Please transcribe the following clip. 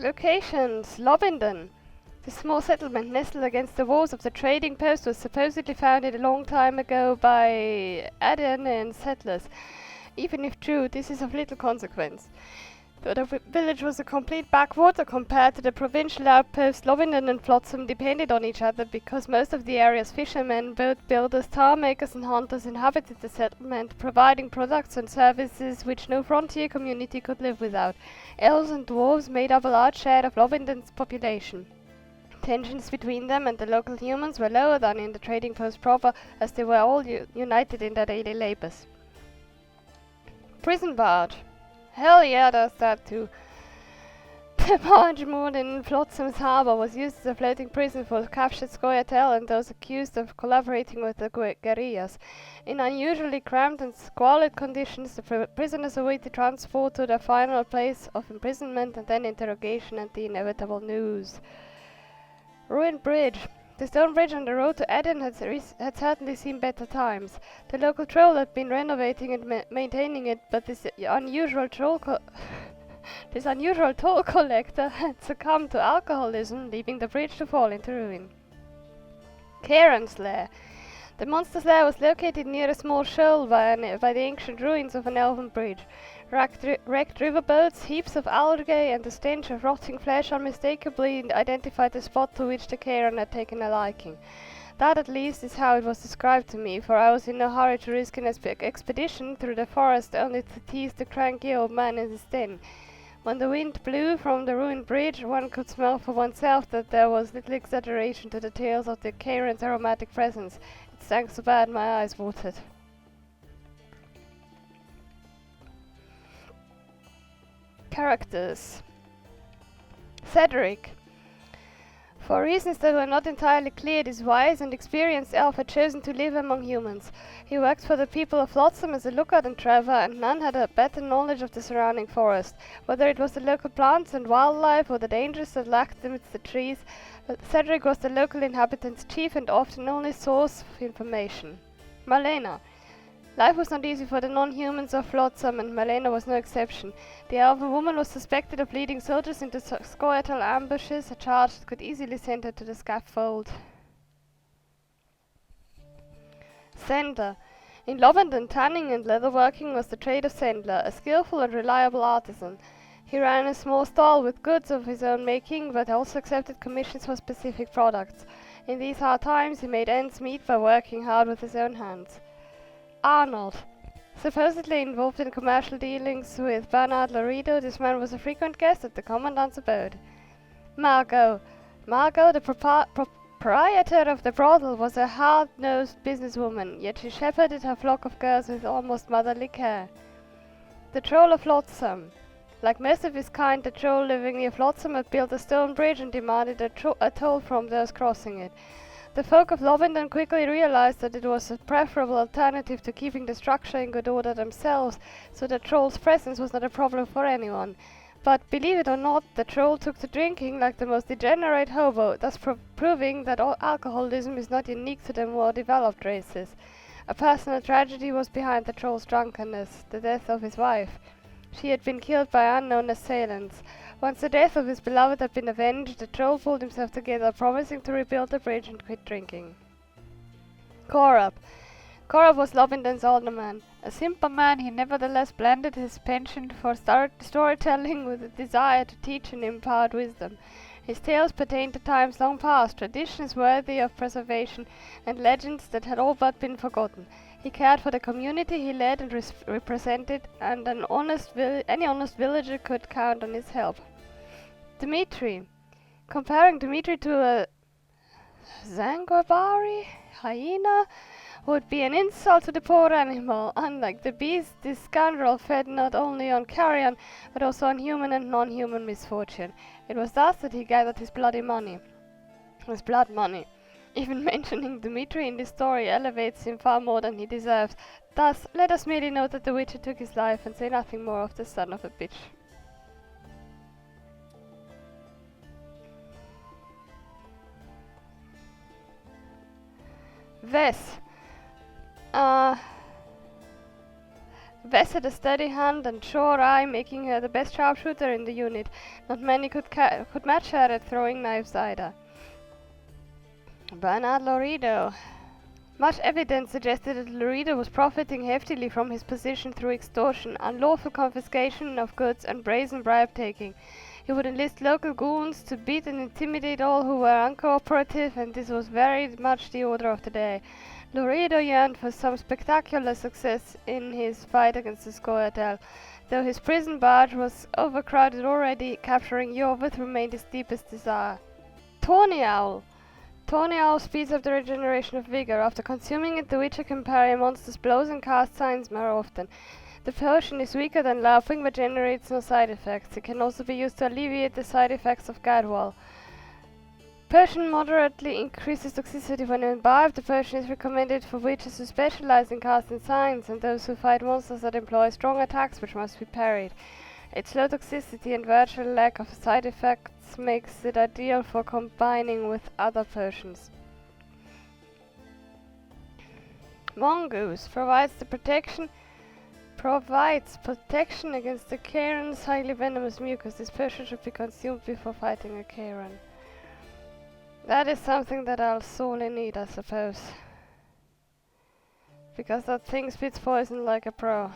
Locations: Lobinden. The small settlement nestled against the walls of the trading post was supposedly founded a long time ago by Aden settlers. Even if true, this is of little consequence. Though the village was a complete backwater compared to the provincial outposts, Lobinden and Flotsam depended on each other because most of the area's fishermen, boat builders, tar makers and hunters inhabited the settlement, providing products and services which no frontier community could live without. Elves and dwarves made up a large share of Lobinden's population. Tensions between them and the local humans were lower than in the trading post proper, as they were all united in their daily labors. Prison Barge. Hell yeah, there's that too. The barge moored in Flotsam's harbour was used as a floating prison for captured Scoia'tael and those accused of collaborating with the guerrillas. In unusually cramped and squalid conditions, the prisoners awaited transport to their final place of imprisonment and then interrogation and the inevitable news. Ruined bridge. The stone bridge on the road to Eden had certainly seen better times. The local troll had been renovating and maintaining it, but this unusual toll collector had succumbed to alcoholism, leaving the bridge to fall into ruin. Kayran's Lair. The monster's lair was located near a small shoal by the ancient ruins of an elven bridge. Wrecked riverboats, heaps of algae, and the stench of rotting flesh unmistakably identified the spot to which the Kayran had taken a liking. That at least is how it was described to me, for I was in no hurry to risk an expedition through the forest only to tease the cranky old man in his den. When the wind blew from the ruined bridge, one could smell for oneself that there was little exaggeration to the tales of the Kayran's aromatic presence. It stank so bad my eyes watered. Characters. Cedric. For reasons that were not entirely clear, this wise and experienced elf had chosen to live among humans. He worked for the people of Flotsam as a lookout and traveler, and none had a better knowledge of the surrounding forest. Whether it was the local plants and wildlife or the dangers that lurked amidst the trees, Cedric was the local inhabitant's chief and often only source of information. Malena. Life was not easy for the non-humans of Flotsam, and Malena was no exception. The elven woman was suspected of leading soldiers into Scoia'tael ambushes, a charge that could easily send her to the scaffold. Sendler. In Lobinden, tanning and leatherworking was the trade of Sendler, a skillful and reliable artisan. He ran a small stall with goods of his own making, but also accepted commissions for specific products. In these hard times, he made ends meet by working hard with his own hands. Arnolt. Supposedly involved in commercial dealings with Bernard Loredo, this man was a frequent guest at the commandant's abode. Margot. Margot, the proprietor of the brothel, was a hard-nosed businesswoman, yet she shepherded her flock of girls with almost motherly care. The Troll of Flotsam. Like most of his kind, the troll living near Flotsam had built a stone bridge and demanded a toll from those crossing it. The folk of Lobinden quickly realized that it was a preferable alternative to keeping the structure in good order themselves, so the troll's presence was not a problem for anyone. But believe it or not, the troll took to drinking like the most degenerate hobo, thus proving that alcoholism is not unique to the more developed races. A personal tragedy was behind the troll's drunkenness, the death of his wife. She had been killed by unknown assailants. Once the death of his beloved had been avenged, the troll pulled himself together, promising to rebuild the bridge and quit drinking. Chorab. Chorab was Lobinden's alderman. A simple man, he nevertheless blended his penchant for storytelling with a desire to teach and impart wisdom. His tales pertained to times long past, traditions worthy of preservation, and legends that had all but been forgotten. He cared for the community he led and represented, and any honest villager could count on his help. Dmitri. Comparing Dmitri to a Zangwabari hyena would be an insult to the poor animal. Unlike the beast, this scoundrel fed not only on carrion, but also on human and non-human misfortune. It was thus that he gathered his blood money. Even mentioning Dmitri in this story elevates him far more than he deserves. Thus, let us merely note that the Witcher took his life and say nothing more of the son of a bitch. Ves. Vess had a steady hand and sure eye, making her the best sharpshooter in the unit. Not many could match her at throwing knives either. Bernard Loredo. Much evidence suggested that Loredo was profiting heftily from his position through extortion, unlawful confiscation of goods, and brazen bribe-taking. He would enlist local goons to beat and intimidate all who were uncooperative, and this was very much the order of the day. Loredo yearned for some spectacular success in his fight against the Scoia'tael. Though his prison barge was overcrowded already, capturing Yorvith remained his deepest desire. Tawny Owl. Tawny Owl speeds up the regeneration of vigor. After consuming it, the Witcher can parry a monster's blows and cast signs more often. The potion is weaker than laughing, but generates no side effects. It can also be used to alleviate the side effects of Gadwall. Potion moderately increases toxicity when imbibed. The potion is recommended for witches who specialize in casting signs and those who fight monsters that employ strong attacks which must be parried. Its low toxicity and virtual lack of side effects makes it ideal for combining with other potions. Mongoose provides protection against the Kayran's highly venomous mucus. This potion should be consumed before fighting a Kayran. That is something that I'll sorely need, I suppose. Because that thing spits poison like a pro.